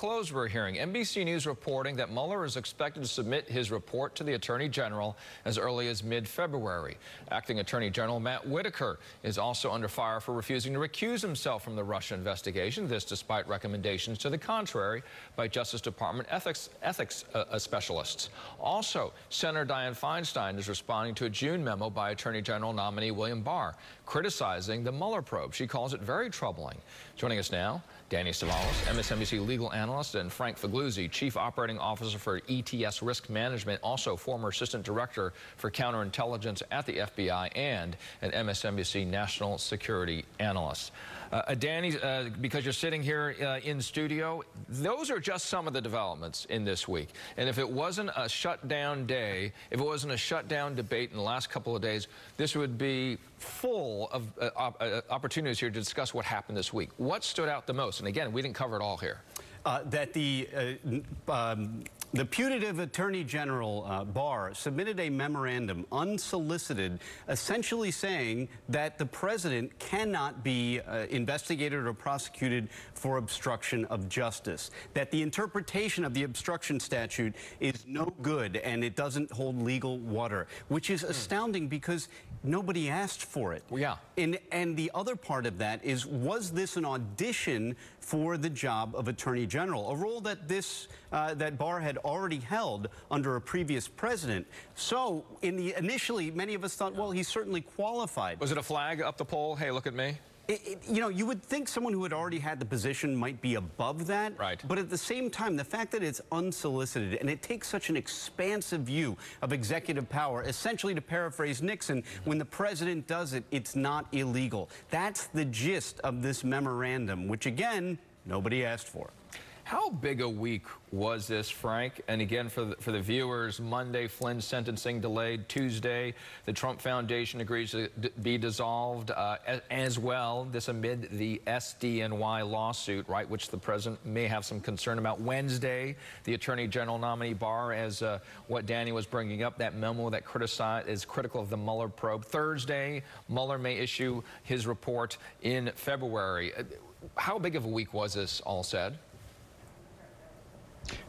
close for a hearing. NBC News reporting that Mueller is expected to submit his report to the Attorney General as early as mid-February. Acting Attorney General Matt Whitaker is also under fire for refusing to recuse himself from the Russia investigation. This despite recommendations to the contrary by Justice Department ethics specialists. Also, Senator Dianne Feinstein is responding to a June memo by Attorney General nominee William Barr, criticizing the Mueller probe. She calls it very troubling. Joining us now, Danny Cevallos, MSNBC legal analyst, and Frank Figliuzzi, Chief Operating Officer for ETS Risk Management, also former Assistant Director for Counterintelligence at the FBI and an MSNBC National Security Analyst. Danny, because you're sitting here in studio, those are just some of the developments in this week. And if it wasn't a shutdown day, if it wasn't a shutdown debate in the last couple of days, this would be full of opportunities here to discuss what happened this week. What stood out the most? And again, we didn't cover it all here. That the putative Attorney General, Barr, submitted a memorandum unsolicited, essentially saying that the president cannot be investigated or prosecuted for obstruction of justice, that the interpretation of the obstruction statute is no good and it doesn't hold legal water, which is astounding because nobody asked for it. Yeah. And the other part of that is, was this an audition for the job of Attorney General, a role that that Barr had already held under a previous president? So initially, many of us thought, well, he's certainly qualified. Was it a flag up the pole? Hey, look at me. You know, you would think someone who had already had the position might be above that. Right. But at the same time, the fact that it's unsolicited and it takes such an expansive view of executive power, essentially to paraphrase Nixon, when the president does it, it's not illegal. That's the gist of this memorandum, which, again, nobody asked for. How big a week was this, Frank? And again, for the viewers, Monday, Flynn's sentencing delayed. Tuesday, the Trump Foundation agrees to be dissolved as well. This amid the SDNY lawsuit, right, which the president may have some concern about. Wednesday, the Attorney General nominee Barr, as what Danny was bringing up, that memo that is critical of the Mueller probe. Thursday, Mueller may issue his report in February. How big of a week was this, all said?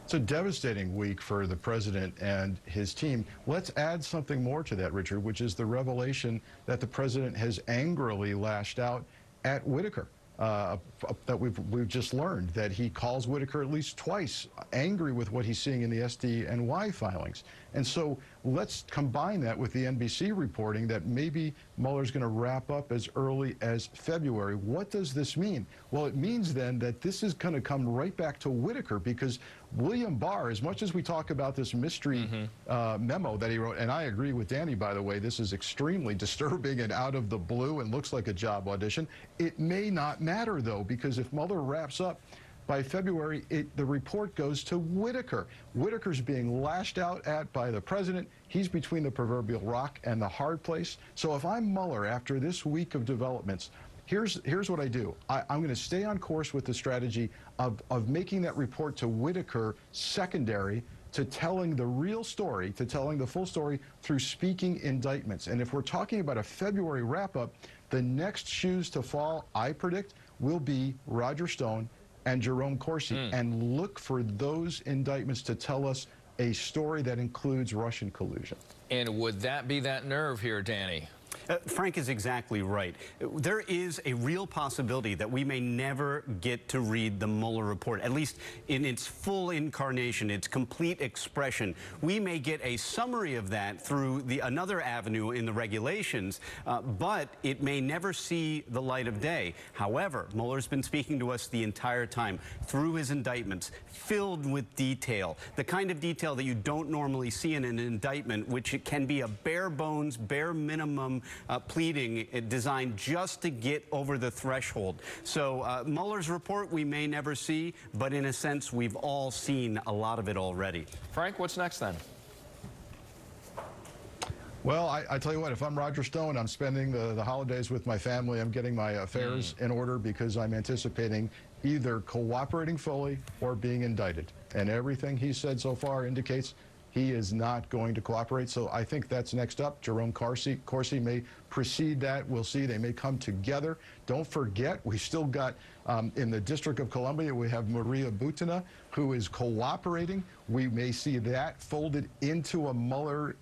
It's a devastating week for the president and his team. Let's add something more to that, Richard, which is the revelation that the president has angrily lashed out at Whitaker. That we've just learned that he calls Whitaker at least twice angry with what he's seeing in the SDNY filings. And so let's combine that with the NBC reporting that maybe Mueller's going to wrap up as early as February. What does this mean? Well, it means then that this is going to come right back to Whitaker, because William Barr, as much as we talk about this mystery memo that he wrote, and I agree with Danny, by the way, this is extremely disturbing and out of the blue and looks like a job audition. It may not matter, though, because if Mueller wraps up by February, the report goes to Whitaker. Whitaker's being lashed out at by the president. He's between the proverbial rock and the hard place. So if I'm Mueller after this week of developments, here's what I do. I'm going to stay on course with the strategy of making that report to Whitaker secondary to telling the real story, to telling the full story through speaking indictments. And if we're talking about a February wrap-up, the next shoes to fall, I predict, will be Roger Stone and Jerome Corsi, and look for those indictments to tell us a story that includes Russian collusion. And would that be that nerve here, Danny? Frank is exactly right. There is a real possibility that we may never get to read the Mueller report, at least in its full incarnation, its complete expression. We may get a summary of that through another avenue in the regulations, but it may never see the light of day. However, Mueller's been speaking to us the entire time through his indictments, filled with detail, the kind of detail that you don't normally see in an indictment, which it can be a bare bones, bare minimum pleading designed just to get over the threshold. So Mueller's report we may never see, but in a sense we've all seen a lot of it already. Frank, what's next then? Well, I tell you what, if I'm Roger Stone, I'm spending the holidays with my family. I'm getting my affairs in order because I'm anticipating either cooperating fully or being indicted. And everything he said so far indicates he is not going to cooperate. So I think that's next up. Jerome Corsi may precede that. We'll see. They may come together. Don't forget, we still got in the District of Columbia, we have Maria Butina, who is cooperating. We may see that folded into a Mueller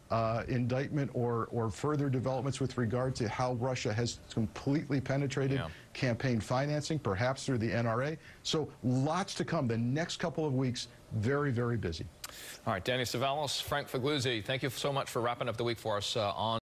indictment or further developments with regard to how Russia has completely penetrated campaign financing, perhaps through the NRA. So lots to come. The next couple of weeks, very, very busy. All right, Danny Cevallos, Frank Figliuzzi, thank you so much for wrapping up the week for us on